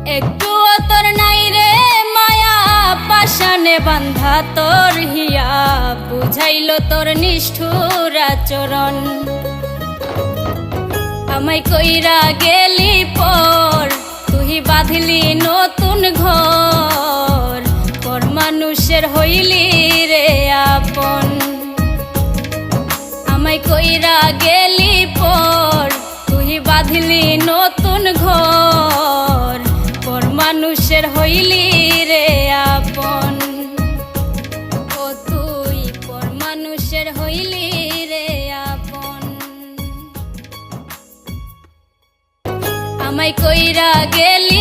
একটুও তোর নাই রে মায়া, পাশানে বান্ধা তোর হিয়া, বুঝাইল তোর নিষ্ঠুর আচরণ। আমায় কইরা গেলি পর, তুই বাঁধলি নতুন ঘর, পর মানুষের হইলি রে আপন। আমায় কইরা গেলি পর, তুই বাঁধলি নতুন ঘর, পর মানুষের হইলি রে আপন। ও তুই পর মানুষের হইলি রে আপন। আমায় কইরা গেলি